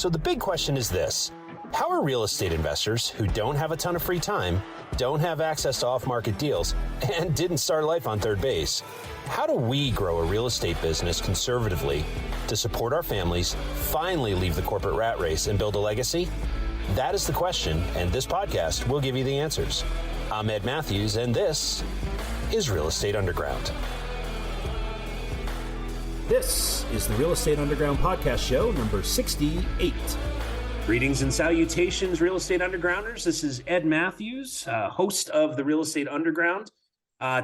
So the big question is this: how are real estate investors who don't have a ton of free time, don't have access to off-market deals, and didn't start life on third base, how do we grow a real estate business conservatively to support our families, finally leave the corporate rat race, and build a legacy? That is the question, and this podcast will give you the answers. I'm Ed Matthews, and this is Real Estate Underground. This is the Real Estate Underground podcast show number 68. Greetings and salutations, Real Estate Undergrounders. This is Ed Matthews, host of the Real Estate Underground.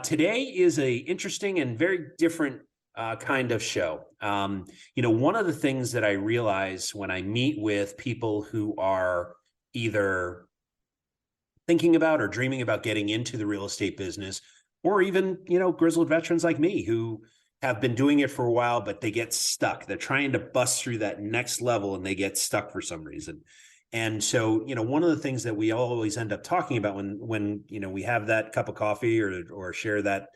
Today is a interesting and very different kind of show. One of the things that I realize when I meet with people who are either thinking about or dreaming about getting into the real estate business, or even, grizzled veterans like me who have been doing it for a while, but they get stuck. They're trying to bust through that next level and they get stuck for some reason. And so, one of the things that we always end up talking about when we have that cup of coffee or share that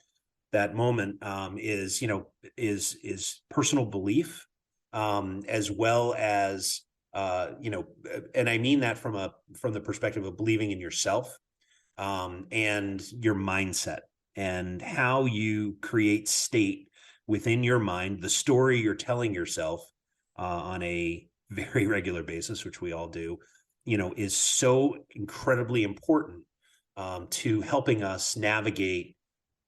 moment is personal belief, as well as, and I mean that from the perspective of believing in yourself, and your mindset and how you create state within your mind, the story you're telling yourself on a very regular basis, which we all do, is so incredibly important to helping us navigate,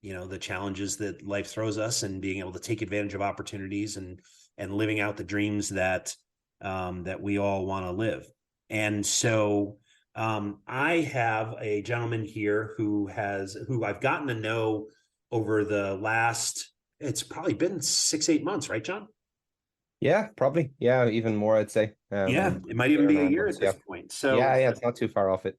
the challenges that life throws us, and being able to take advantage of opportunities and living out the dreams that we all want to live. And so I have a gentleman here who I've gotten to know over the last, it's probably been 6-8 months, right, John? Yeah, probably. Yeah, even more, I'd say. It might even be a year at this point. So yeah, it's not too far off it.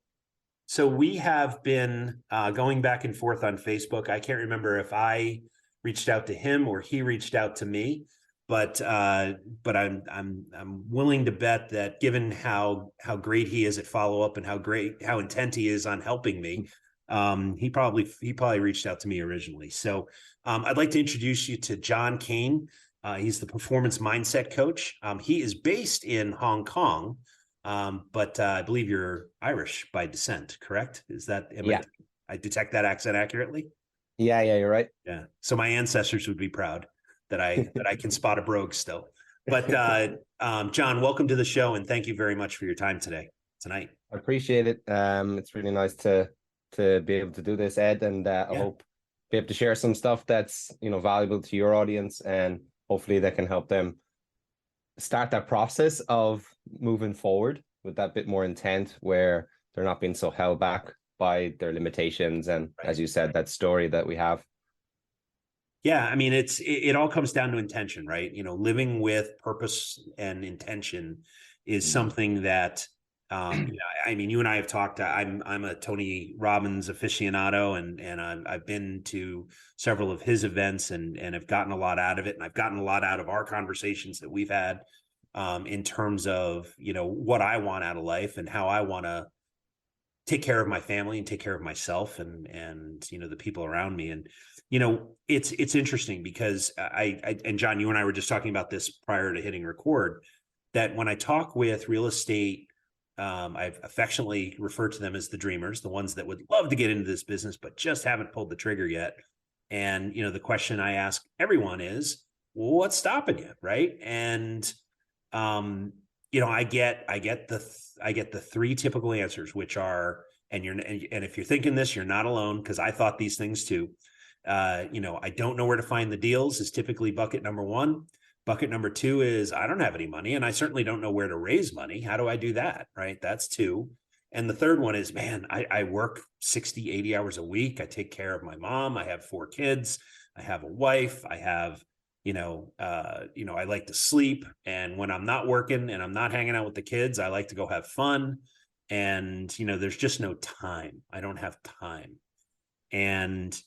So we have been going back and forth on Facebook. I can't remember if I reached out to him or he reached out to me, but I'm willing to bet that given how great he is at follow up and how intent he is on helping me, he probably reached out to me originally. So I'd like to introduce you to John Keane. He's the performance mindset coach. He is based in Hong Kong, but I believe you're Irish by descent, correct? Is that, I detect that accent accurately? Yeah, you're right. Yeah. So my ancestors would be proud that I can spot a brogue still. But John, welcome to the show, and thank you very much for your time tonight. I appreciate it. It's really nice to be able to do this, Ed, and I hope be able to share some stuff that's valuable to your audience, and hopefully that can help them start that process of moving forward with that bit more intent, where they're not being so held back by their limitations and, as you said, that story that we have. Yeah, I mean, it all comes down to intention, right? Living with purpose and intention is something that, you and I have talked. I'm a Tony Robbins aficionado, and I've been to several of his events and have gotten a lot out of it. And I've gotten a lot out of our conversations that we've had in terms of, what I want out of life and how I want to take care of my family and take care of myself and the people around me. And it's interesting because and John, you and I were just talking about this prior to hitting record, that when I talk with real estate, I've affectionately referred to them as the dreamers, the ones that would love to get into this business but just haven't pulled the trigger yet. And the question I ask everyone is, well, what's stopping you, right? And I get the three typical answers, which are, and if you're thinking this, you're not alone, because I thought these things too. I don't know where to find the deals is typically bucket number one. Bucket number two is I don't have any money, and I certainly don't know where to raise money. How do I do that? Right? That's two. And the third one is, man, I work 60, 80 hours a week. I take care of my mom. I have 4 kids. I have a wife. I have, I like to sleep. And when I'm not working and I'm not hanging out with the kids, I like to go have fun. And, there's just no time. I don't have time. And,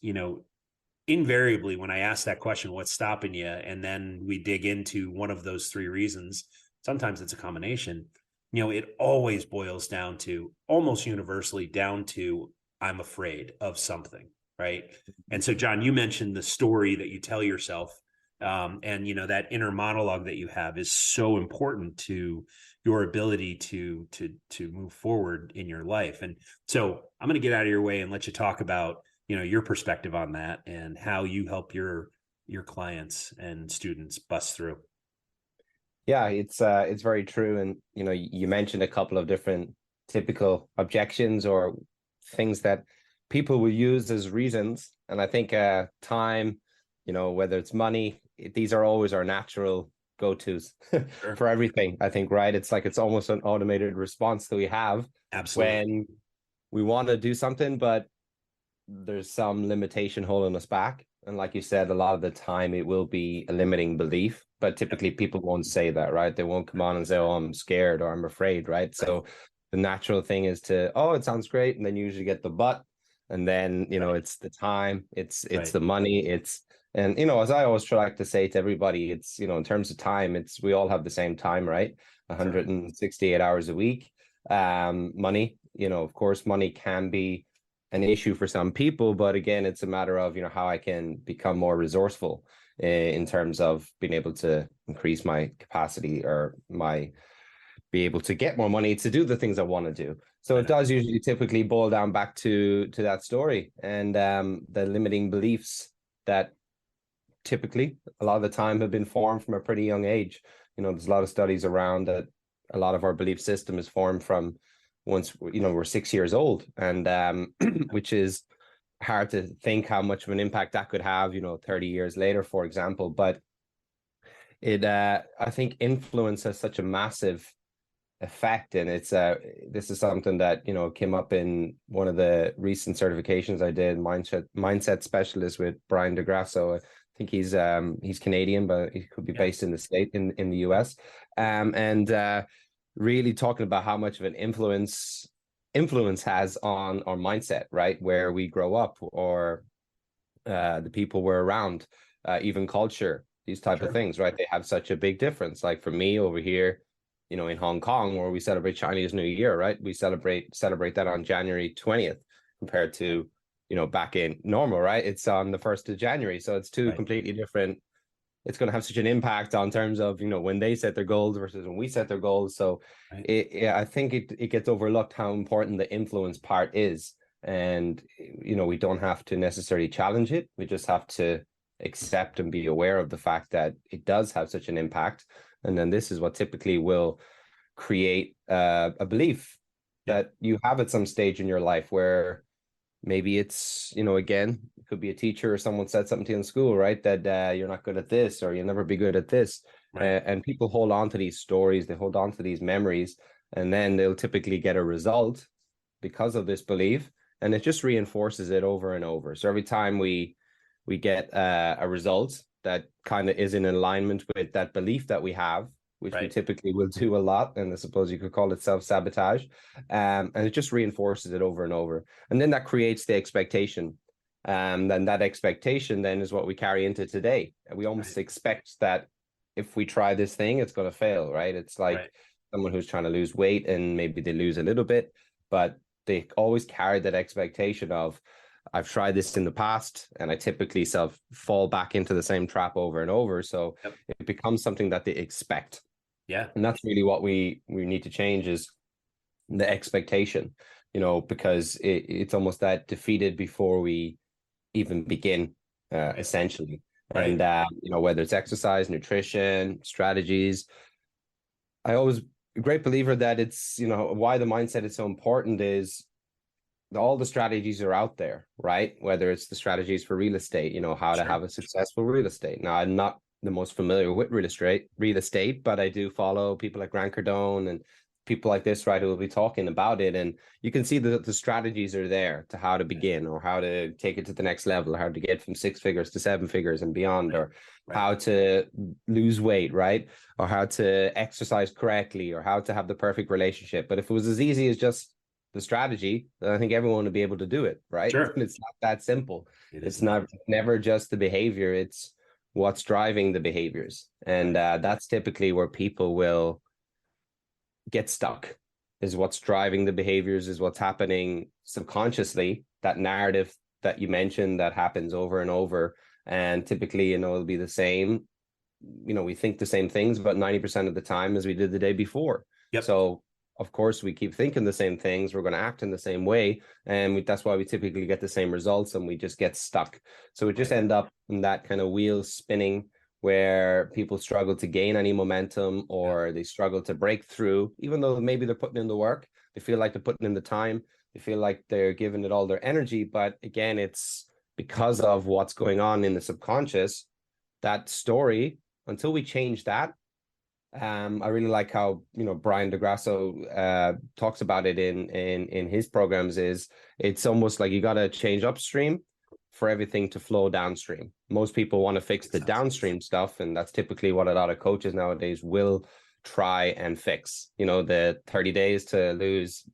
invariably, when I ask that question, what's stopping you? And then we dig into one of those 3 reasons. Sometimes it's a combination. It always boils down to, almost universally down to, I'm afraid of something, right? And so, John, you mentioned the story that you tell yourself And that inner monologue that you have is so important to your ability to move forward in your life. And so I'm going to get out of your way and let you talk about your perspective on that and how you help your clients and students bust through. Yeah, it's very true. And you mentioned a couple of different typical objections or things that people will use as reasons. And I think time, whether it's money, these are always our natural go-tos Sure. for everything. I think, right? It's like it's almost an automated response that we have Absolutely. when we want to do something, but there's some limitation holding us back. And like you said, a lot of the time it will be a limiting belief, but typically people won't say that, right? They won't come on and say, oh, I'm scared or I'm afraid, right? So the natural thing is to, oh, it sounds great. And then you usually get the but, and then, it's the time, it's the money, and, as I always try to say to everybody, it's, in terms of time, we all have the same time, right? 168 hours a week. Money, of course, money can be an issue for some people, but again, it's a matter of how I can become more resourceful in terms of being able to increase my capacity or be able to get more money to do the things I want to do. So it does usually typically boil down back to that story and the limiting beliefs that typically a lot of the time have been formed from a pretty young age. There's a lot of studies around that a lot of our belief system is formed from once we're 6 years old, and which is hard to think how much of an impact that could have 30 years later, for example. But it I think influence has such a massive effect, and it's this is something that came up in one of the recent certifications I did, mindset specialist with Brian DeGrasso. I think he's Canadian, but he could be based in the US, and really talking about how much of an influence has on our mindset, right? Where we grow up, or the people we're around, even culture, these type of things, right? They have such a big difference. Like for me over here, in Hong Kong, where we celebrate Chinese New Year, right? We celebrate that on January 20th compared to, back in normal, right? It's on the 1st of January. So it's two completely different. It's going to have such an impact on terms of, when they set their goals versus when we set their goals. So I think it gets overlooked how important the influence part is. And, we don't have to necessarily challenge it. We just have to accept and be aware of the fact that it does have such an impact. And then this is what typically will create a belief that you have at some stage in your life where maybe it's, again, it could be a teacher or someone said something to you in school, right? That you're not good at this or you'll never be good at this. And people hold on to these stories, they hold on to these memories, and then they'll typically get a result because of this belief. And it just reinforces it over and over. So every time we get a result that kind of is in alignment with that belief that we have, which we typically will do a lot, and I suppose you could call it self-sabotage, and it just reinforces it over and over. And then that creates the expectation. Then that expectation then is what we carry into today. And we almost expect that if we try this thing, it's going to fail, right? It's like someone who's trying to lose weight and maybe they lose a little bit, but they always carry that expectation of, I've tried this in the past and I typically fall back into the same trap over and over. So it becomes something that they expect. Yeah. And that's really what we need to change, is the expectation, because it's almost that defeated before we even begin, essentially. And, whether it's exercise, nutrition, strategies, I always a great believer that it's, why the mindset is so important is all the strategies are out there, right? Whether it's the strategies for real estate, how to have a successful real estate. Now, I'm not the most familiar with real estate, but I do follow people like Grant Cardone and people like this, right, who will be talking about it. And you can see that the strategies are there to how to begin, or how to take it to the next level, or how to get from 6 figures to 7 figures and beyond, or how to lose weight, right? Or how to exercise correctly, or how to have the perfect relationship. But if it was as easy as just the strategy, then I think everyone would be able to do it, right? Sure. It's not that simple. It's never just the behavior. It's what's driving the behaviors. And that's typically where people will get stuck, is what's driving the behaviors, is what's happening subconsciously, that narrative that you mentioned that happens over and over. And typically, it'll be the same. We think the same things about 90% of the time as we did the day before. Yep. So of course we keep thinking the same things, we're going to act in the same way, and that's why we typically get the same results, and we just get stuck. So we just end up in that kind of wheel spinning where people struggle to gain any momentum, or they struggle to break through, even though maybe they're putting in the work. They feel like they're putting in the time, they feel like they're giving it all their energy, but again, it's because of what's going on in the subconscious, that story. Until we change that, I really like how Brian DeGrasso talks about it in his programs. Is it's almost like you got to change upstream for everything to flow downstream. Most people want to fix the downstream stuff, and that's typically what a lot of coaches nowadays will try and fix. The 30 days to lose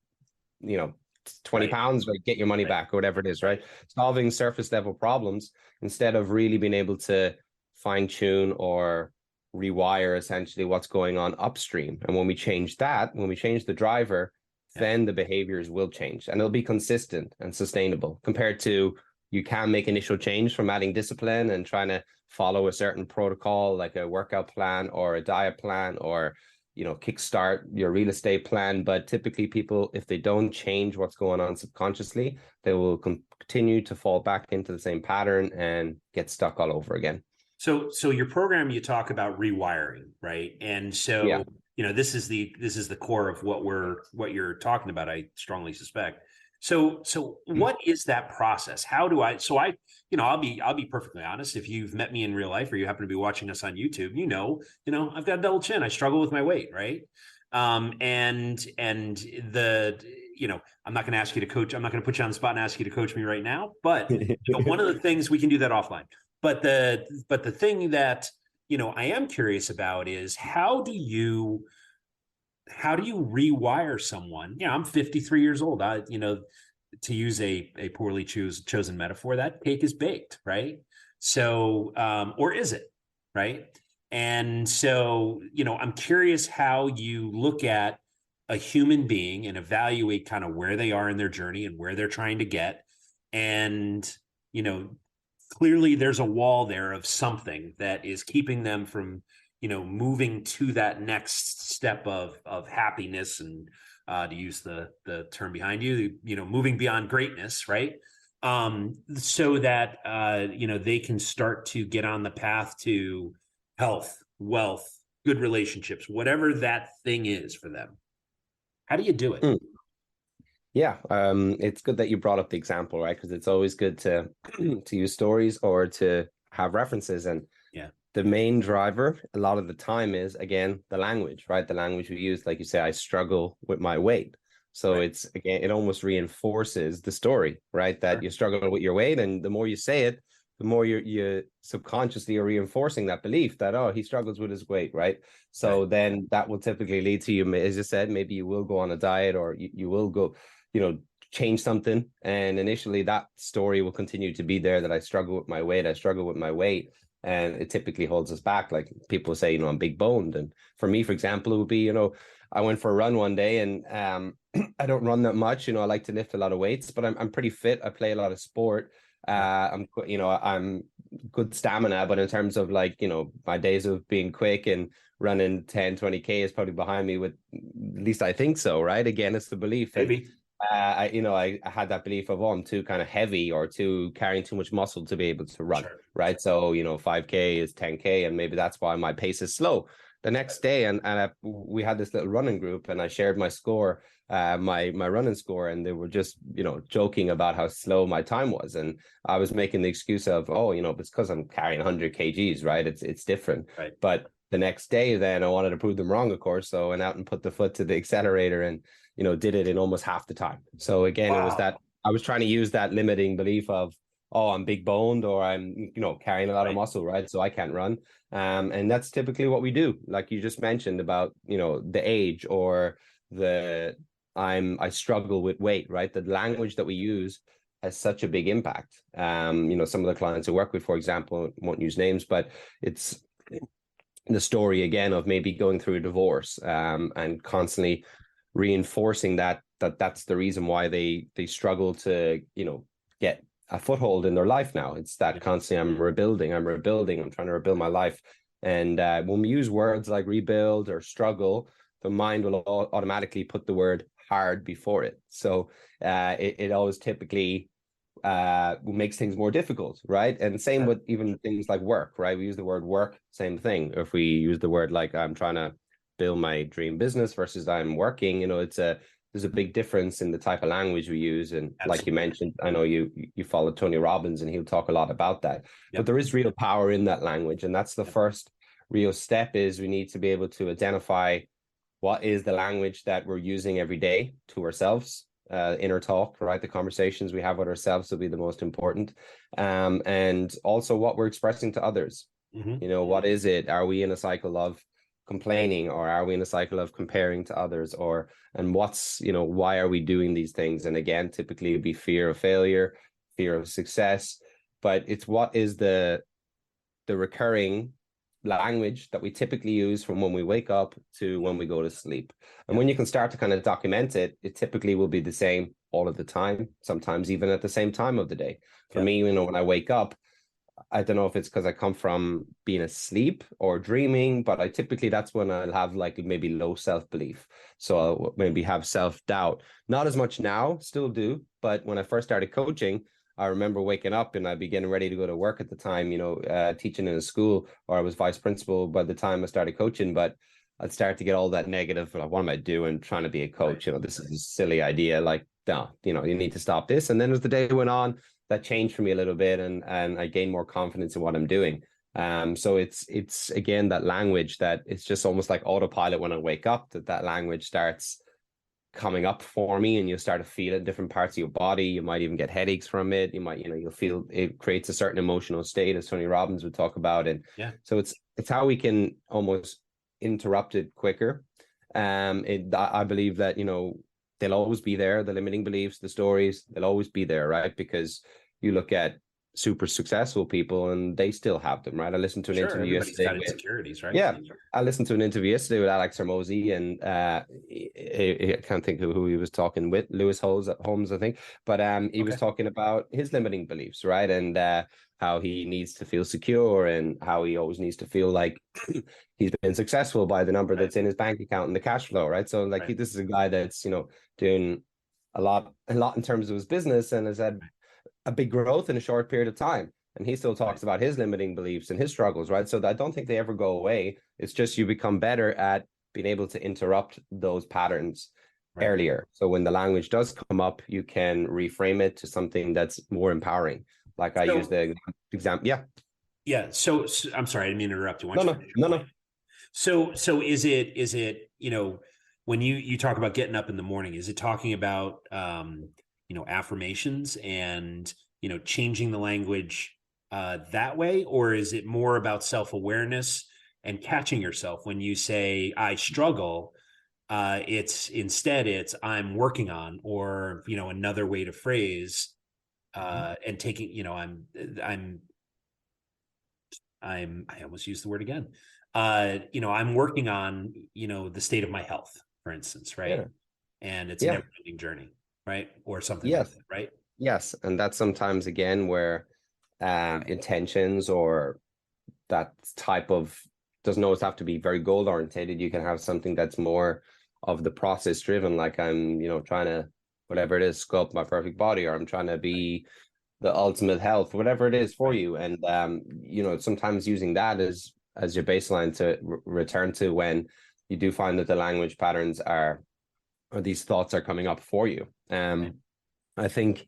20 pounds, or get your money back, or whatever it is, right? Solving surface level problems instead of really being able to fine tune or rewire essentially what's going on upstream. And when we change the driver, then the behaviors will change, and it'll be consistent and sustainable, compared to you can make initial change from adding discipline and trying to follow a certain protocol, like a workout plan or a diet plan, or kickstart your real estate plan. But typically people, if they don't change what's going on subconsciously, they will continue to fall back into the same pattern and get stuck all over again. So your program, you talk about rewiring, right? And so, this is the core of what you're talking about, I strongly suspect. So what is that process? How do I'll be perfectly honest. If you've met me in real life, or you happen to be watching us on YouTube, I've got a double chin. I struggle with my weight, right? And the, I'm not going to ask you to coach. I'm not going to put you on the spot and ask you to coach me right now, but one of the things, we can do that offline. But the thing that, I am curious about is how do you rewire someone? I'm 53 years old. To use a poorly chosen metaphor, that cake is baked, right? So, or is it, right? And so, I'm curious how you look at a human being and evaluate kind of where they are in their journey and where they're trying to get. And, clearly there's a wall there of something that is keeping them from, moving to that next step of happiness, and to use the term behind you, moving beyond greatness, right? So that, they can start to get on the path to health, wealth, good relationships, whatever that thing is for them. How do you do it? Yeah, it's good that you brought up the example, right? Because it's always good to to use stories or to have references. And the main driver a lot of the time is, again, the language, right? The language we use, like you say, I struggle with my weight. So it's, again, it almost reinforces the story, right? That you struggle with your weight, and the more you say it, the more you subconsciously are reinforcing that belief that, oh, he struggles with his weight, right? So then that will typically lead to you, as you said, maybe you will go on a diet, or you will go, change something. And initially that story will continue to be there, that I struggle with my weight. And it typically holds us back. Like people say, I'm big boned. And for me, for example, it would be, I went for a run one day, and I don't run that much. I like to lift a lot of weights, but I'm pretty fit. I play a lot of sport. I'm good stamina, but in terms of my days of being quick and running 10, 20K is probably behind me, with, at least I think so, right? Again, it's the belief. Maybe. I had that belief of, I'm too kind of heavy, or too carrying too much muscle to be able to run, right? So, 5K is 10K, and maybe that's why my pace is slow. The next day, we had this little running group, and I shared my score, my running score, and they were just, joking about how slow my time was. And I was making the excuse of, it's because I'm carrying 100 kgs, right? It's different. Right. But the next day, then I wanted to prove them wrong, of course. So I went out and put the foot to the accelerator, and did it in almost half the time. So again, it was that I was trying to use that limiting belief of, oh, I'm big boned, or I'm, carrying a lot of muscle, right? So I can't run. And that's typically what we do. Like you just mentioned about, the age, or I struggle with weight, right? The language that we use has such a big impact. Some of the clients I work with, for example, won't use names, but it's the story again of maybe going through a divorce, and constantly reinforcing that's the reason why they struggle to get a foothold in their life now. It's that constantly, I'm rebuilding, I'm trying to rebuild my life. And when we use words like rebuild or struggle, the mind will automatically put the word hard before it. So it always typically makes things more difficult, right? And same with even things like work, right? We use the word work, same thing. If we use the word like I'm trying to build my dream business versus I'm working, there's a big difference in the type of language we use. And like you mentioned, I know you follow Tony Robbins, and he'll talk a lot about that. But there is real power in that language, and that's the first real step. Is we need to be able to identify what is the language that we're using every day to ourselves. Inner talk, right? The conversations we have with ourselves will be the most important, and also what we're expressing to others. What is it? Are we in a cycle of complaining, or are we in a cycle of comparing to others, and why are we doing these things? And again, typically it'd be fear of failure, fear of success, but it's what is the recurring language that we typically use from when we wake up to when we go to sleep. And when you can start to kind of document it, it typically will be the same all of the time, sometimes even at the same time of the day. For me, when I wake up, I don't know if it's because I come from being asleep or dreaming, but that's when I'll have like maybe low self-belief. So I'll maybe have self-doubt. Not as much now, still do. But when I first started coaching, I remember waking up and I'd be getting ready to go to work at the time, teaching in a school, or I was vice principal by the time I started coaching, but I'd start to get all that negative. Like, what am I doing trying to be a coach? This is a silly idea. Like, no, you need to stop this. And then as the day went on, that changed for me a little bit, and I gained more confidence in what I'm doing. So it's again, that language that it's just almost like autopilot when I wake up, that language starts coming up for me, and you'll start to feel it in different parts of your body. You might even get headaches from it. You might, you'll feel it creates a certain emotional state, as Tony Robbins would talk about. And so it's how we can almost interrupt it quicker. I believe that, they'll always be there. The limiting beliefs, the stories, they'll always be there, right? Because you look at super successful people and they still have them, right? I listened to an interview yesterday. Got insecurities, right? Yeah. I listened to an interview yesterday with Alex Hormozy, and I can't think of who he was talking with, Lewis Holmes, I think. But he was talking about his limiting beliefs, right? And how he needs to feel secure, and how he always needs to feel like he's been successful by the number that's in his bank account and the cash flow, right? So this is a guy that's, doing a lot in terms of his business, and has had a big growth in a short period of time. And he still talks about his limiting beliefs and his struggles, right? So I don't think they ever go away. It's just you become better at being able to interrupt those patterns earlier. So when the language does come up, you can reframe it to something that's more empowering. Like I use the example. Yeah. So I'm sorry, I didn't mean to interrupt you. No. So is it, when you talk about getting up in the morning, is it talking about, affirmations and, changing the language that way? Or is it more about self-awareness and catching yourself when you say, I struggle? It's I'm working on, or, another way to phrase, and taking, I almost used the word again. I'm working on, the state of my health, for instance, right? Yeah. And it's a never-ending journey, right? Or something like that, right? Yes. And that's sometimes, again, where intentions or that type of doesn't always have to be very goal oriented. You can have something that's more of the process driven, like I'm, trying to, whatever it is, sculpt my perfect body, or I'm trying to be the ultimate health, whatever it is for you. And, sometimes using that as your baseline to return to when you do find that the language patterns or these thoughts are coming up for you. I think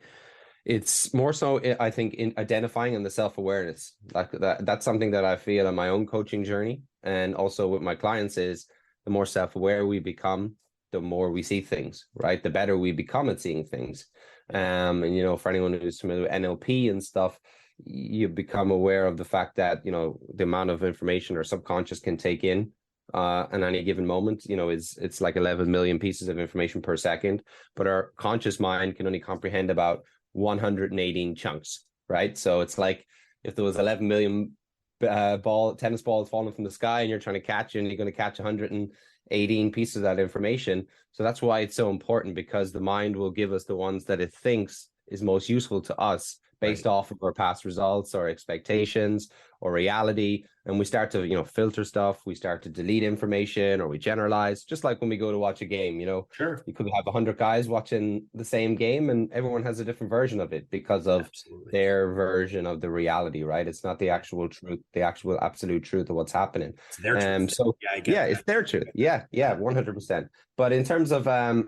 it's more so, I think, in identifying and the self-awareness, like that's something that I feel on my own coaching journey, and also with my clients, is the more self-aware we become, the more we see things, right? The better we become at seeing things. And, for anyone who's familiar with NLP and stuff, you become aware of the fact that, the amount of information our subconscious can take in at any given moment, it's like 11 million pieces of information per second, but our conscious mind can only comprehend about 118 chunks, right? So it's like if there was 11 million tennis balls falling from the sky, and you're trying to catch it, and you're going to catch 118 pieces of that information. So that's why it's so important, because the mind will give us the ones that it thinks is most useful to us, based off of our past results or expectations or reality. And we start to, filter stuff. We start to delete information, or we generalize, just like when we go to watch a game. Sure. You could have 100 guys watching the same game, and everyone has a different version of it because of their version of the reality, right? It's not the actual truth, the actual absolute truth of what's happening. It's their truth. So it's their truth. Yeah, 100%. But in terms of, I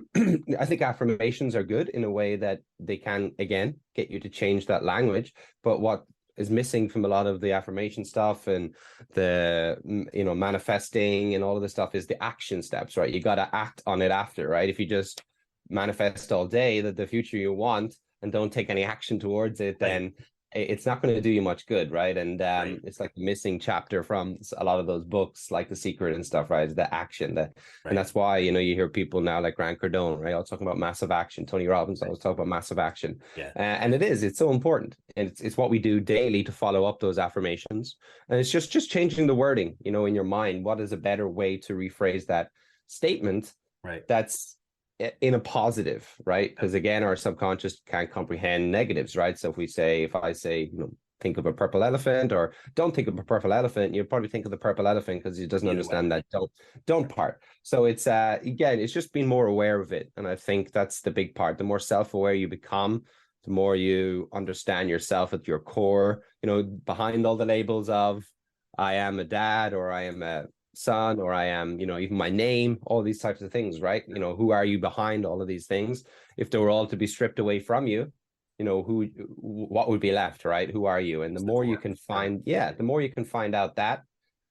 think affirmations are good in a way that they can, again, get you to change that language. But what is missing from a lot of the affirmation stuff and the, manifesting and all of the stuff is the action steps, right? You got to act on it after, right? If you just manifest all day that the future you want and don't take any action towards it, then it's not going to do you much good, right? And it's like the missing chapter from a lot of those books, like The Secret and stuff, right? The action, and that's why you hear people now like Grant Cardone, right? I was talking about massive action. Tony Robbins always talk about massive action, and it's so important, and it's what we do daily to follow up those affirmations, and it's just changing the wording, in your mind. What is a better way to rephrase that statement? Right. That's in a positive, right? Because again, our subconscious can't comprehend negatives, right? So if I say, think of a purple elephant, or don't think of a purple elephant, you'll probably think of the purple elephant because he doesn't understand that don't part. So it's again, it's just being more aware of it. And I think that's the big part. The more self-aware you become, the more you understand yourself at your core, behind all the labels of I am a dad, or I am a son, or I am, even my name, all these types of things, right? Who are you behind all of these things? If they were all to be stripped away from you, what would be left, right? Who are you? And the more you can find, the more you can find out that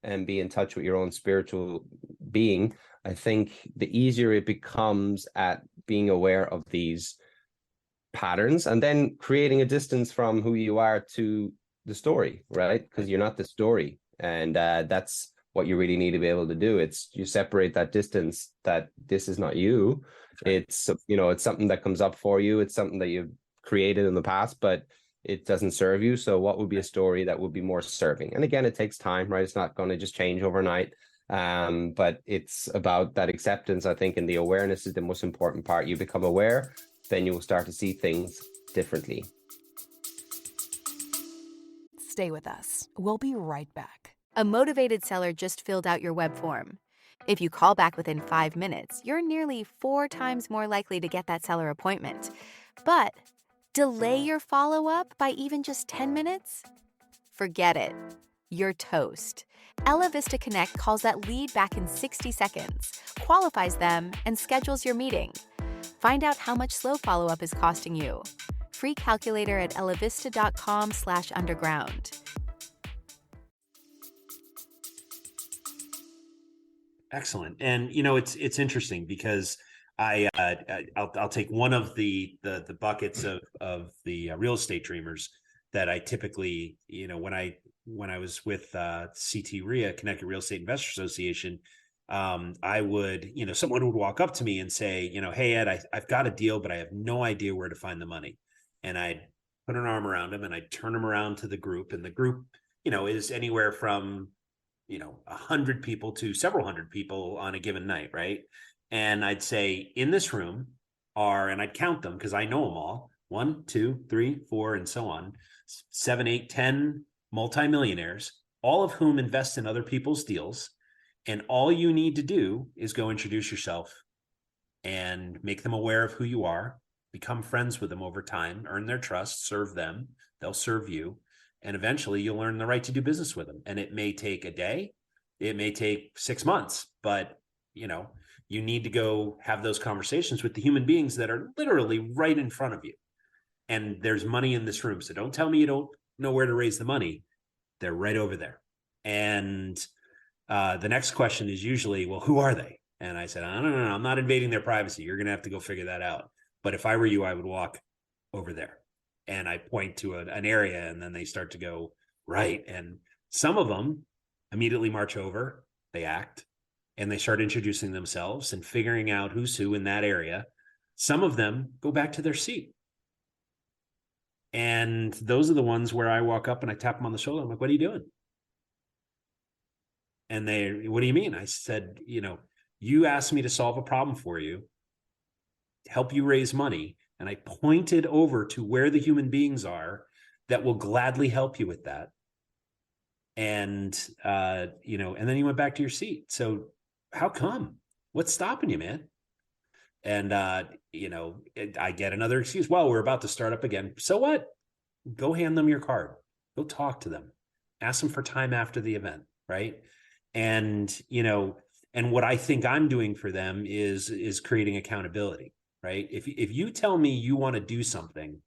and be in touch with your own spiritual being, I think the easier it becomes at being aware of these patterns and then creating a distance from who you are to the story, right? Because you're not the story. And that's what you really need to be able to do. It's you separate that distance, that this is not you. It's, it's something that comes up for you. It's something that you've created in the past, but it doesn't serve you. So what would be a story that would be more serving? And again, it takes time, right? It's not going to just change overnight. But it's about that acceptance, I think, and the awareness is the most important part. You become aware, then you will start to see things differently. Stay with us. We'll be right back. A motivated seller just filled out your web form. If you call back within 5 minutes, you're nearly 4 times more likely to get that seller appointment. But delay your follow-up by even just 10 minutes? Forget it. You're toast. Ella Vista Connect calls that lead back in 60 seconds, qualifies them, and schedules your meeting. Find out how much slow follow-up is costing you. Free calculator at ellavista.com/underground. Excellent. And, it's interesting because I'll take one of the buckets of the real estate dreamers that I typically, when I was with CT RIA, Connecticut Real Estate Investor Association, I would, someone would walk up to me and say, hey, Ed, I've got a deal, but I have no idea where to find the money. And I'd put an arm around him and I'd turn him around to the group, and the group, is anywhere from 100 people to several hundred people on a given night, right? And I'd say, in this room and I'd count them because I know them all, 1, 2, 3, 4, and so on, 7, 8, 10 multimillionaires, all of whom invest in other people's deals. And all you need to do is go introduce yourself and make them aware of who you are, become friends with them over time, earn their trust, serve them, they'll serve you. And eventually you'll earn the right to do business with them. And it may take a day, it may take 6 months, but you need to go have those conversations with the human beings that are literally right in front of you. And there's money in this room. So don't tell me you don't know where to raise the money. They're right over there. And the next question is usually, well, who are they? And I said, no, I'm not invading their privacy. You're going to have to go figure that out. But if I were you, I would walk over there. And I point to an area, and then they start to go right. And some of them immediately march over, they act, and they start introducing themselves and figuring out who's who in that area. Some of them go back to their seat. And those are the ones where I walk up and I tap them on the shoulder. I'm like, what are you doing? And what do you mean? I said, you asked me to solve a problem for you, help you raise money. And I pointed over to where the human beings are that will gladly help you with that. And, and then you went back to your seat. So how come? What's stopping you, man? And, I get another excuse. Well, we're about to start up again. So what? Go hand them your card. Go talk to them. Ask them for time after the event, right? And, and what I think I'm doing for them is creating accountability, right? If you tell me you want to do something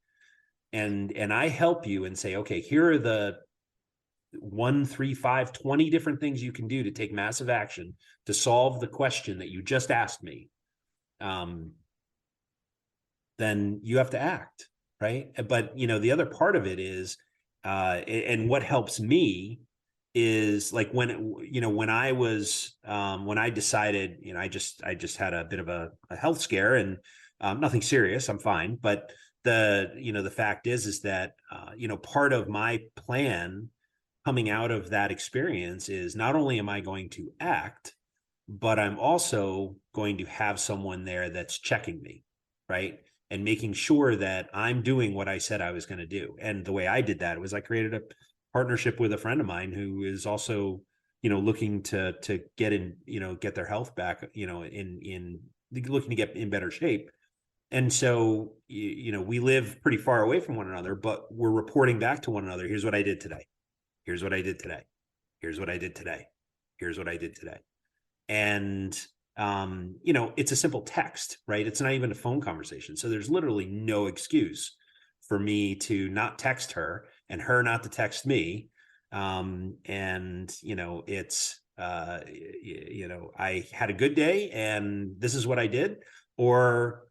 and I help you and say, okay, here are the 1, 3, 5, 20 different things you can do to take massive action to solve the question that you just asked me, then you have to act, right? But, the other part of it is, and what helps me is like when I decided, I just had a bit of a health scare, and nothing serious, I'm fine. But the fact is that, part of my plan coming out of that experience is not only am I going to act, but I'm also going to have someone there that's checking me, right? And making sure that I'm doing what I said I was going to do. And the way I did that was I created a partnership with a friend of mine who is also, looking to get their health back, in looking to get in better shape. And so, we live pretty far away from one another, but we're reporting back to one another. Here's what I did today. Here's what I did today. Here's what I did today. Here's what I did today. And, it's a simple text, right? It's not even a phone conversation. So there's literally no excuse for me to not text her and her not to text me. It's, I had a good day and this is what I did, or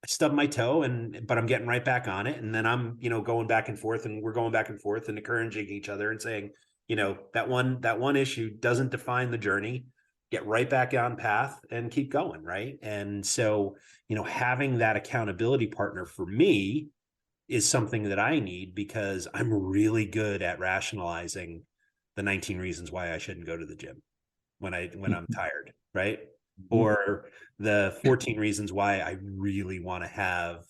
I stubbed my toe but I'm getting right back on it. And then I'm, going back and forth, and we're going back and forth and encouraging each other and saying, that one issue doesn't define the journey. Get right back on path and keep going. Right. And so, having that accountability partner for me is something that I need, because I'm really good at rationalizing the 19 reasons why I shouldn't go to the gym when I'm tired. Right. Or the 14 reasons why I really want to have,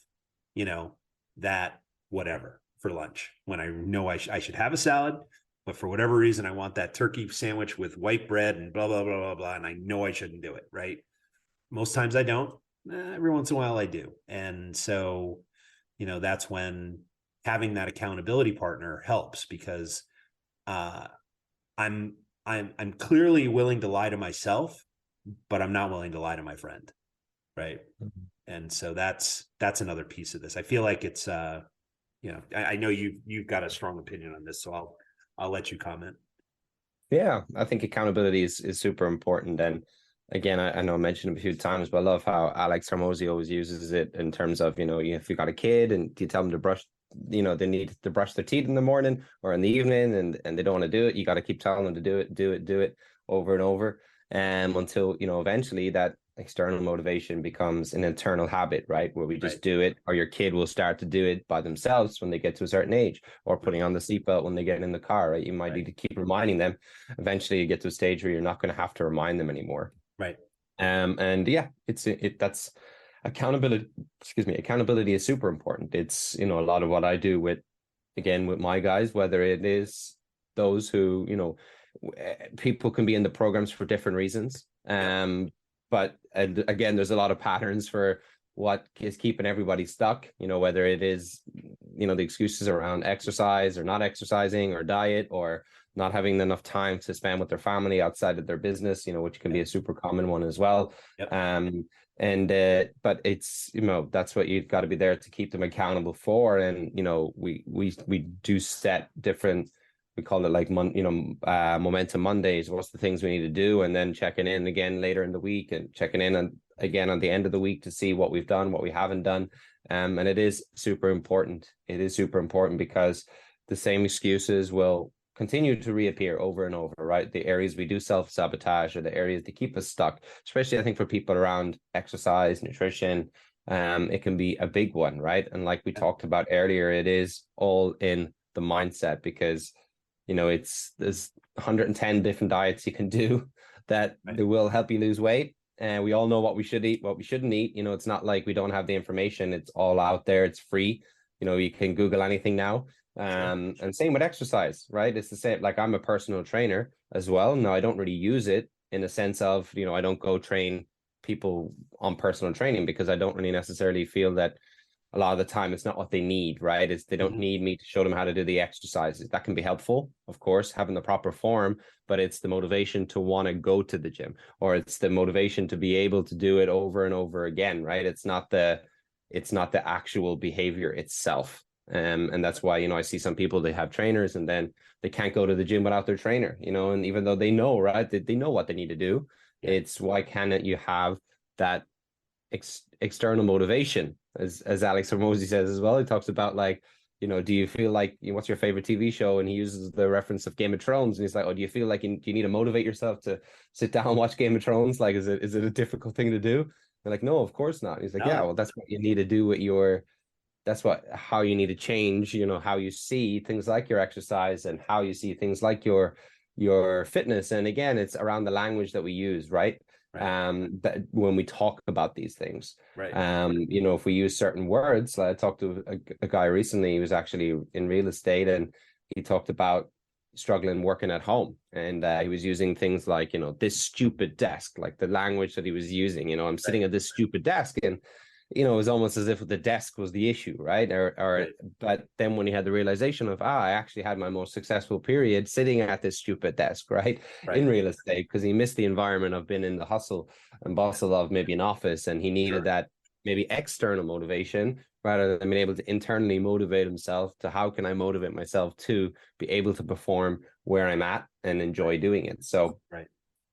that whatever for lunch, when I know I should have a salad, but for whatever reason, I want that turkey sandwich with white bread and blah, blah, blah, blah, blah. And I know I shouldn't do it. Right. Most times I don't. Every once in a while I do. And so, that's when having that accountability partner helps, because I'm clearly willing to lie to myself, but I'm not willing to lie to my friend. Right. Mm-hmm. And so that's another piece of this. I feel like it's, I know you've got a strong opinion on this, so I'll let you comment. Yeah, I think accountability is super important. And again, I know I mentioned it a few times, but I love how Alex Hormozy always uses it in terms of, if you got a kid and you tell them to brush, they need to brush their teeth in the morning or in the evening, and they don't want to do it. You got to keep telling them to do it over and over. Until, eventually that external motivation becomes an internal habit, right? Where we just do it, or your kid will start to do it by themselves when they get to a certain age, or putting on the seatbelt when they get in the car, right? You might need to keep reminding them. Eventually you get to a stage where you're not going to have to remind them anymore. Right. And yeah, that's accountability. Accountability is super important. It's, a lot of what I do with my guys, whether it is those who, people can be in the programs for different reasons. But again, there's a lot of patterns for what is keeping everybody stuck, whether it is, the excuses around exercise or not exercising, or diet, or not having enough time to spend with their family outside of their business, which can be a super common one as well. Yep. But it's, that's what you've got to be there to keep them accountable for. And, we do set different, we call it like, Momentum Mondays. What's the things we need to do? And then checking in again later in the week, and checking in again on the end of the week to see what we've done, what we haven't done. And it is super important. It is super important, because the same excuses will continue to reappear over and over, right? The areas we do self-sabotage are the areas that keep us stuck, especially I think for people around exercise, nutrition. It can be a big one, right? And like we talked about earlier, it is all in the mindset, because there's 110 different diets you can do that will help you lose weight. And we all know what we should eat, what we shouldn't eat. It's not like we don't have the information. It's all out there. It's free. You can Google anything now. And same with exercise, right? It's the same. Like, I'm a personal trainer as well. Now, I don't really use it in a sense of, I don't go train people on personal training, because I don't really necessarily feel that a lot of the time it's not what they need, right? It's they don't need me to show them how to do the exercises. That can be helpful, of course, having the proper form, but it's the motivation to want to go to the gym, or it's the motivation to be able to do it over and over again, right? It's not the actual behavior itself. And that's why, I see some people, they have trainers and then they can't go to the gym without their trainer, and even though they know, right, they know what they need to do, it's why can't you have that external motivation, as Alex Hormozy says as well. He talks about, like, do you feel like, what's your favorite TV show? And he uses the reference of Game of Thrones, and he's like, oh, do you feel like you need to motivate yourself to sit down and watch Game of Thrones? Like, is it a difficult thing to do? They're like, no, of course not. He's like, yeah, well, that's what you need to do with how you need to change, how you see things like your exercise and how you see things like your fitness. And again, it's around the language that we use, right? That when we talk about these things, right? If we use certain words, like I talked to a guy recently. He was actually in real estate, and he talked about struggling working at home, and he was using things like, this stupid desk, like the language that he was using. I'm sitting at this stupid desk, and it was almost as if the desk was the issue, right? But then when he had the realization of, I actually had my most successful period sitting at this stupid desk, right? In real estate, because he missed the environment of being in the hustle and bustle of maybe an office, and he needed that maybe external motivation rather than being able to internally motivate himself to, how can I motivate myself to be able to perform where I'm at and enjoy doing it. So,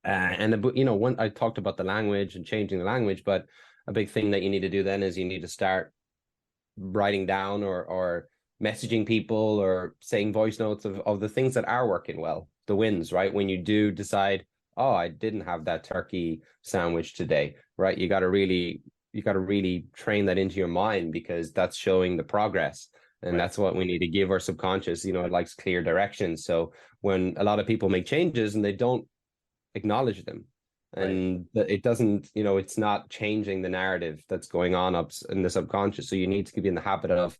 when I talked about the language and changing the language, but a big thing that you need to do then is you need to start writing down or messaging people or saying voice notes of the things that are working well, the wins, right? When you do decide, oh, I didn't have that turkey sandwich today, right? You got to really train that into your mind, because that's showing the progress. And that's what we need to give our subconscious. It likes clear directions. So when a lot of people make changes and they don't acknowledge them, and it doesn't, it's not changing the narrative that's going on up in the subconscious. So you need to be in the habit of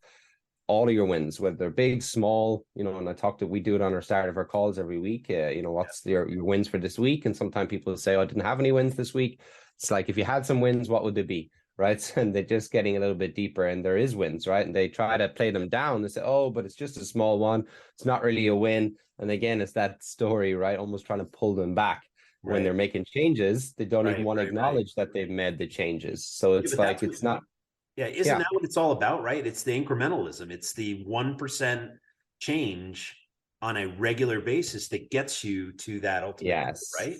all of your wins, whether they're big, small, and we do it on our start of our calls every week. What's your wins for this week? And sometimes people say, oh, I didn't have any wins this week. It's like, if you had some wins, what would they be? Right. And they're just getting a little bit deeper, and there is wins, right? And they try to play them down. They say, oh, but it's just a small one. It's not really a win. And again, it's that story, right? Almost trying to pull them back. When they're making changes, they don't even want to acknowledge that they've made the changes. So it's like, it's not. Yeah. Isn't that what it's all about, right? It's the incrementalism. It's the 1% change on a regular basis that gets you to that ultimate goal, right?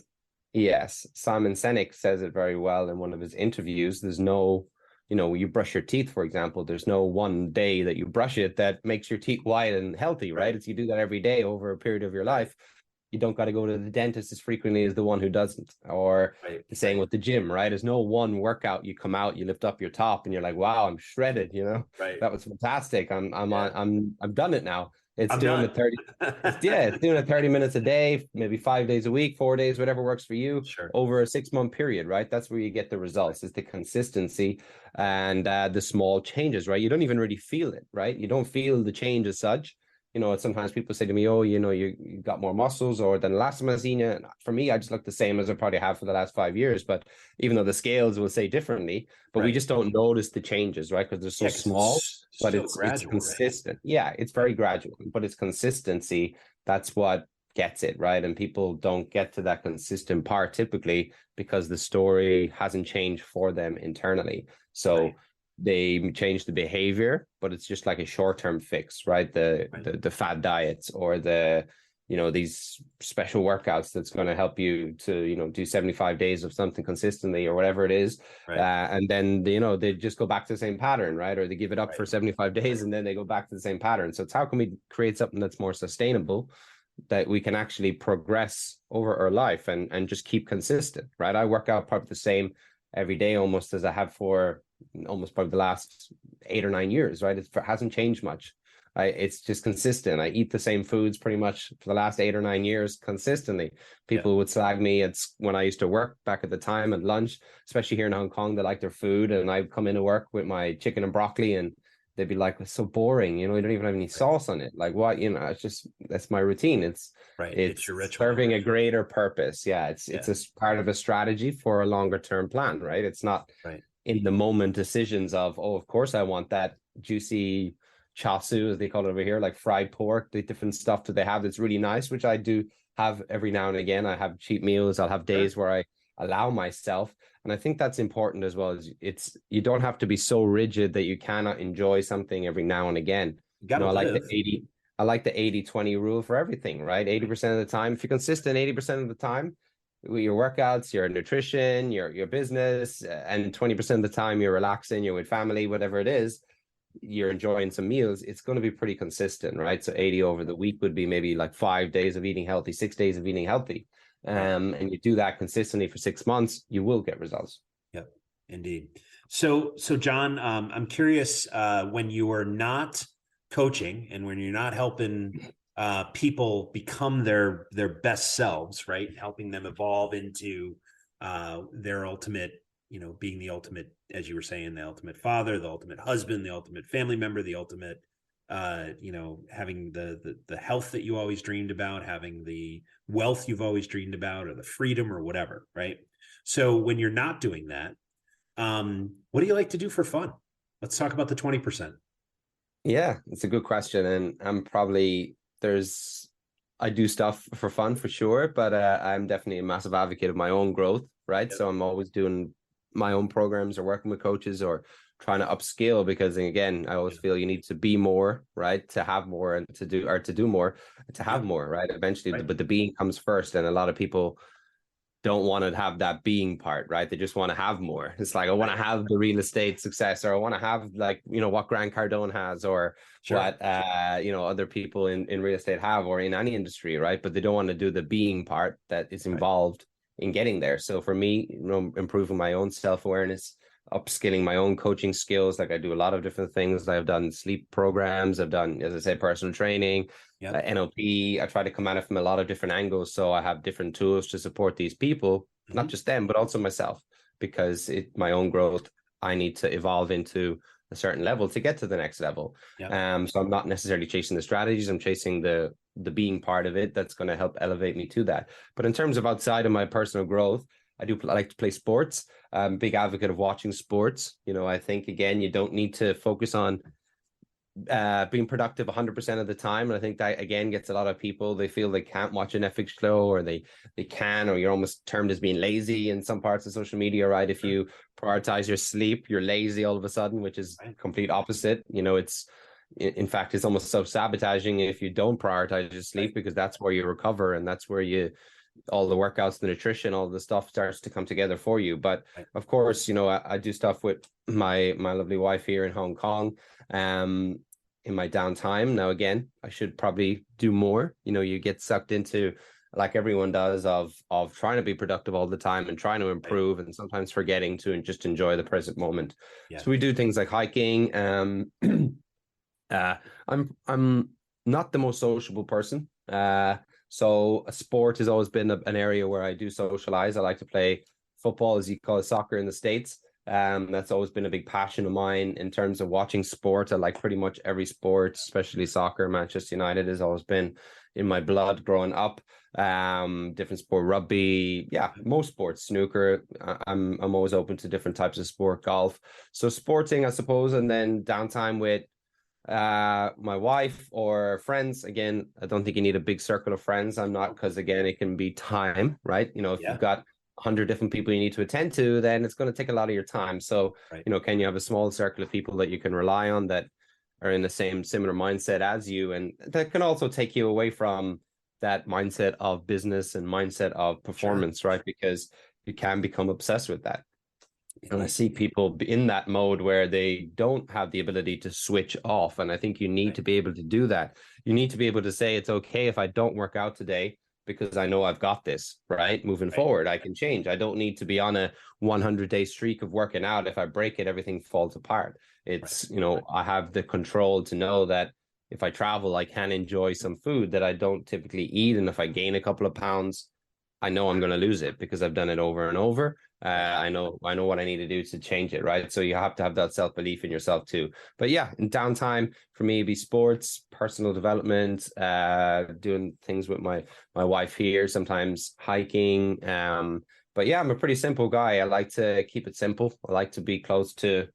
Yes. Simon Sinek says it very well in one of his interviews. There's no, when you brush your teeth, for example, there's no one day that you brush it that makes your teeth white and healthy, right? It's you do that every day over a period of your life. You don't got to go to the dentist as frequently as the one who doesn't, or the saying with the gym, right? There's no one workout. You come out, you lift up your top, and you're like, wow, I'm shredded. That was fantastic. I've done it now. It's doing it's doing it 30 minutes a day, maybe 5 days a week, 4 days, whatever works for you, over a 6-month period, right? That's where you get the results, is the consistency and the small changes, right? You don't even really feel it, right? You don't feel the change as such. Sometimes people say to me, oh, you got more muscles or than the last time I seen you. And for me, I just look the same as I probably have for the last 5 years. But even though the scales will say differently, but we just don't notice the changes, right? Because they're so small, but it's consistent. Right? Yeah, it's very gradual, but it's consistency. That's what gets it, right? And people don't get to that consistent part typically because the story hasn't changed for them internally. So they change the behavior, but it's just like a short-term fix, right? The fad diets or these special workouts that's going to help you to, do 75 days of something consistently or whatever it is. And then, they just go back to the same pattern, right? Or they give it up for 75 days and then they go back to the same pattern. So it's how can we create something that's more sustainable, that we can actually progress over our life and just keep consistent, right? I work out probably the same every day almost as I have for almost probably the last 8 or 9 years, right? It hasn't changed much. It's just consistent. I eat the same foods pretty much for the last 8 or 9 years consistently. People would slag me. It's when I used to work back at the time at lunch, especially here in Hong Kong, they like their food. And I'd come into work with my chicken and broccoli, and they'd be like, it's so boring, you don't even have any sauce on it. Like, what, it's just, that's my routine. It's right. it's It's your ritual. serving a greater purpose. Yeah, it's a part of a strategy for a longer term plan, right? It's not Right. in the moment decisions of, oh, of course I want that juicy chasu, as they call it over here, like fried pork, the different stuff that they have that's really nice, which I do have every now and again. I have cheat meals. I'll have days where I allow myself. And I think that's important as well. As you don't have to be so rigid that you cannot enjoy something every now and again. I like the 80-20 rule for everything, right? 80% of the time, if you're consistent 80% of the time, your workouts, your nutrition, your business, and 20% of the time you're relaxing, you're with family, whatever it is, you're enjoying some meals, it's going to be pretty consistent, right? So 80 over the week would be maybe like 5 days of eating healthy, 6 days of eating healthy. And you do that consistently for 6 months, you will get results. Yep, indeed. So John, I'm curious, when you are not coaching and when you're not helping people become their best selves, right? Helping them evolve into their ultimate, being the ultimate, as you were saying, the ultimate father, the ultimate husband, the ultimate family member, the ultimate, having the health that you always dreamed about, having the wealth you've always dreamed about, or the freedom or whatever, right? So when you're not doing that, what do you like to do for fun? Let's talk about the 20%. Yeah, it's a good question. And I do stuff for fun for sure, but I'm definitely a massive advocate of my own growth, right? Yep. So I'm always doing my own programs or working with coaches or trying to upskill, because again, I always feel you need to be more, right? To have more, and to do more, to have more, right? Eventually, but the being comes first. And a lot of people don't want to have that being part, right? They just want to have more. It's like, I want to have the real estate success, or I want to have, like, what Grant Cardone has, or what other people in real estate have, or in any industry, right? But they don't want to do the being part that is involved in getting there. So for me, improving my own self-awareness, upskilling my own coaching skills. Like, I do a lot of different things. I've done sleep programs. I've done, as I say, personal training, NLP. I try to come at it from a lot of different angles. So I have different tools to support these people, not just them, but also myself, because my own growth, I need to evolve into a certain level to get to the next level. So I'm not necessarily chasing the strategies. I'm chasing the being part of it that's going to help elevate me to that. But in terms of outside of my personal growth, I like to play sports. I'm a big advocate of watching sports. I think, again, you don't need to focus on being productive 100% of the time. And I think that, again, gets a lot of people, they feel they can't watch an Netflix show, or they can, or you're almost termed as being lazy in some parts of social media, right? If you prioritize your sleep, you're lazy all of a sudden, which is complete opposite. In fact, it's almost self-sabotaging if you don't prioritize your sleep, because that's where you recover, and that's where all the workouts, the nutrition, all the stuff starts to come together for you. But of course, I do stuff with my lovely wife here in Hong Kong, in my downtime. Now, again, I should probably do more. You get sucked into, like everyone does, of trying to be productive all the time and trying to improve, and sometimes forgetting to just enjoy the present moment. So we do things like hiking. I'm not the most sociable person. So a sport has always been an area where I do socialize. I like to play football, as you call it, soccer in the States. That's always been a big passion of mine in terms of watching sport. I like pretty much every sport, especially soccer. Manchester United has always been in my blood growing up. Different sport, rugby, most sports, snooker. I'm always open to different types of sport, golf. So sporting, I suppose, and then downtime with my wife or friends. Again, I don't think you need a big circle of friends. I'm not, because again, it can be time, right? If you've got 100 different people you need to attend to, then it's going to take a lot of your time. So, can you have a small circle of people that you can rely on, that are in the similar mindset as you, and that can also take you away from that mindset of business and mindset of performance, right? Because you can become obsessed with that. And I see people in that mode where they don't have the ability to switch off. And I think you need to be able to do that. You need to be able to say, it's okay if I don't work out today, because I know I've got this, right? Moving forward, I can change. I don't need to be on a 100-day streak of working out. If I break it, everything falls apart. It's, I have the control to know that if I travel, I can enjoy some food that I don't typically eat. And if I gain a couple of pounds, I know I'm going to lose it because I've done it over and over. I know what I need to do to change it, right? So you have to have that self-belief in yourself too. But yeah, in downtime for me, it'd be sports, personal development, doing things with my wife here, sometimes hiking. But yeah, I'm a pretty simple guy. I like to keep it simple. I like to be close to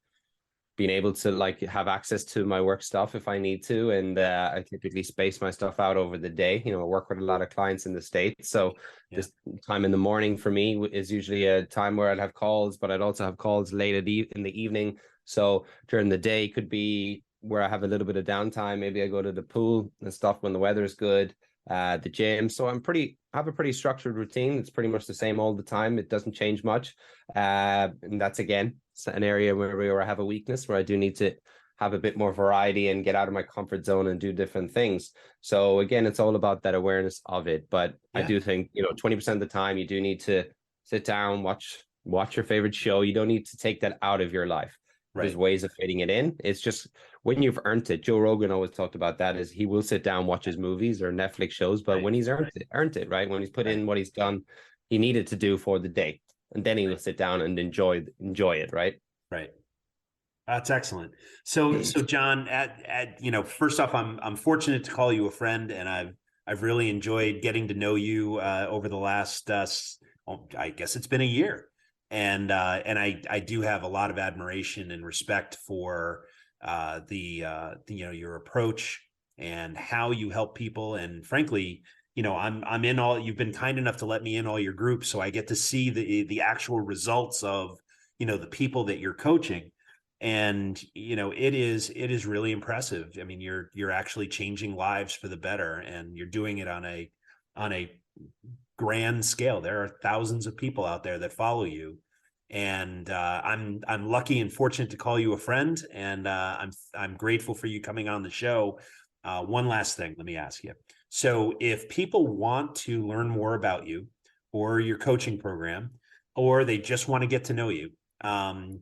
being able to like have access to my work stuff if I need to. And I typically space my stuff out over the day. I work with a lot of clients in the States. So this time in the morning for me is usually a time where I'd have calls, but I'd also have calls late in the evening. So during the day could be where I have a little bit of downtime. Maybe I go to the pool and stuff when the weather is good, the gym. So I have a pretty structured routine. It's pretty much the same all the time. It doesn't change much. And that's, again, an area where I have a weakness, where I do need to have a bit more variety and get out of my comfort zone and do different things. So again, it's all about that awareness of it. But I do think, 20% of the time you do need to sit down, watch your favorite show. You don't need to take that out of your life. Right. There's ways of fitting it in. It's just when you've earned it. Joe Rogan always talked about that, is he will sit down, watch his movies or Netflix shows, but when he's earned it, right? When he's put in what he's done, he needed to do for the day. And then he will sit down and enjoy it, right? Right. That's excellent. So John, first off, I'm fortunate to call you a friend, and I've really enjoyed getting to know you over the last I guess it's been a year, and I do have a lot of admiration and respect for your approach and how you help people, and frankly, I'm in all. You've been kind enough to let me in all your groups, so I get to see the actual results of the people that you're coaching, and it is really impressive. I mean, you're actually changing lives for the better, and you're doing it on a grand scale. There are thousands of people out there that follow you, and I'm lucky and fortunate to call you a friend, and I'm grateful for you coming on the show. One last thing, let me ask you. So if people want to learn more about you or your coaching program, or they just want to get to know you,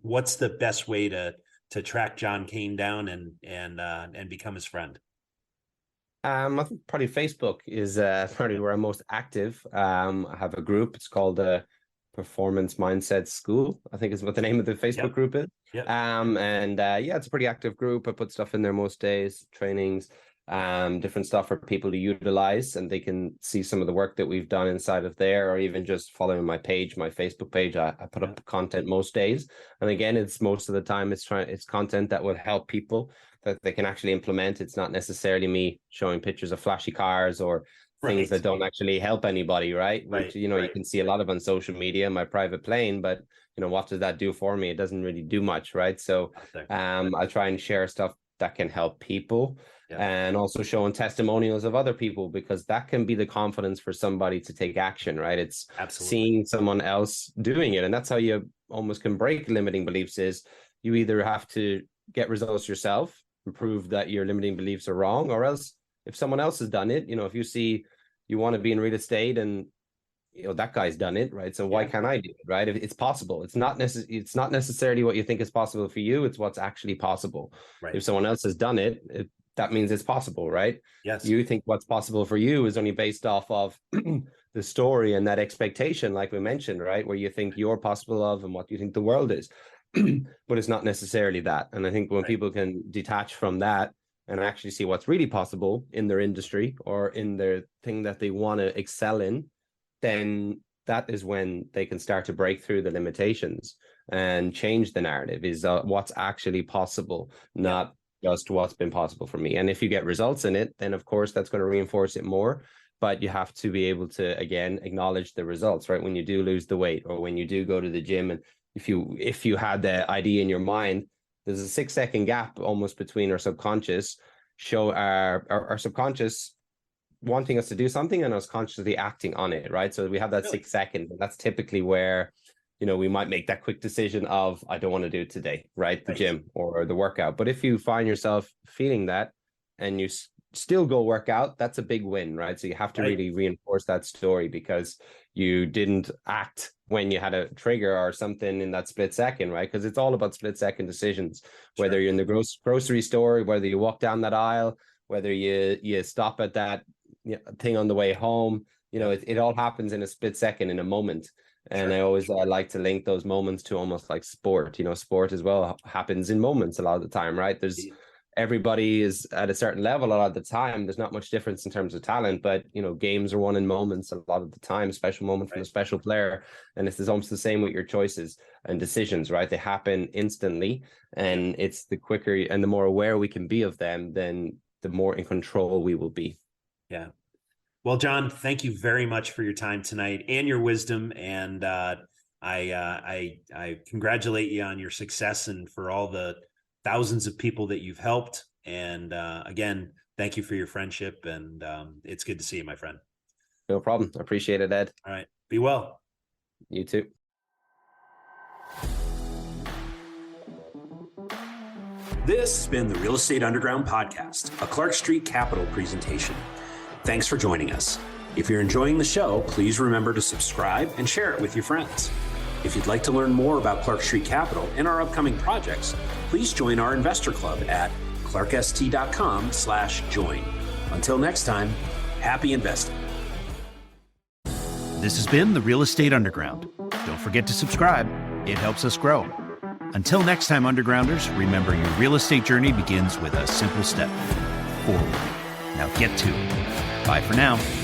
what's the best way to track John Keane down and become his friend? I think probably Facebook is probably where I'm most active. I have a group. It's called Performance Mindset School, I think is what the name of the Facebook group is. Yep. It's a pretty active group. I put stuff in there most days, trainings, different stuff for people to utilize, and they can see some of the work that we've done inside of there, or even just following my Facebook page. I put up content most days, and again, it's most of the time it's content that will help people that they can actually implement. It's not necessarily me showing pictures of flashy cars or things that don't actually help anybody, right? Which you can see a lot of on social media, my private plane, but what does that do for me? It doesn't really do much, right? So I try and share stuff that can help people, and also showing testimonials of other people, because that can be the confidence for somebody to take action, right? It's seeing someone else doing it, and that's how you almost can break limiting beliefs. Is you either have to get results yourself and prove that your limiting beliefs are wrong, or else if someone else has done it, if you see you want to be in real estate and that guy's done it, right? So why can't I do it, right? If it's possible. It's not necessarily what you think is possible for you. It's what's actually possible. Right. If someone else has done it, that means it's possible, right? Yes. You think what's possible for you is only based off of the story and that expectation, like we mentioned, right? Where you think you're possible of and what you think the world is. But it's not necessarily that. And I think when people can detach from that and actually see what's really possible in their industry or in their thing that they want to excel in, then that is when they can start to break through the limitations and change the narrative, is what's actually possible, not just what's been possible for me. And if you get results in it, then of course that's going to reinforce it more. But you have to be able to, again, acknowledge the results, right? When you do lose the weight, or when you do go to the gym, and if you had the idea in your mind, there's a 6-second gap almost between our subconscious our subconscious wanting us to do something and us consciously acting on it, right? So we have that 6 seconds, and that's typically where we might make that quick decision of, I don't want to do it today, right? The gym or the workout. But if you find yourself feeling that and you still go work out, that's a big win, right? So you have to really reinforce that story, because you didn't act when you had a trigger or something in that split second, right? Because it's all about split second decisions, whether you're in the grocery store, whether you walk down that aisle, whether you stop at that thing on the way home. You know, it all happens in a split second, in a moment. And Sure. I always like to link those moments to almost like sport. You know, sport as well happens in moments a lot of the time, right? Everybody is at a certain level a lot of the time. There's not much difference in terms of talent, but you know, games are won in moments a lot of the time, special moment from a special player. And it's almost the same with your choices and decisions, right? They happen instantly, and it's the quicker and the more aware we can be of them, then the more in control we will be. Yeah. Well, John, thank you very much for your time tonight and your wisdom. And I congratulate you on your success and for all the thousands of people that you've helped. And again, thank you for your friendship. And it's good to see you, my friend. No problem. I appreciate it, Ed. All right. Be well. You too. This has been the Real Estate Underground podcast, a Clark Street Capital presentation. Thanks for joining us. If you're enjoying the show, please remember to subscribe and share it with your friends. If you'd like to learn more about Clark Street Capital and our upcoming projects, please join our investor club at clarkst.com/join. Until next time, happy investing. This has been the Real Estate Underground. Don't forget to subscribe. It helps us grow. Until next time, Undergrounders, remember your real estate journey begins with a simple step forward. Now get to it. Bye for now.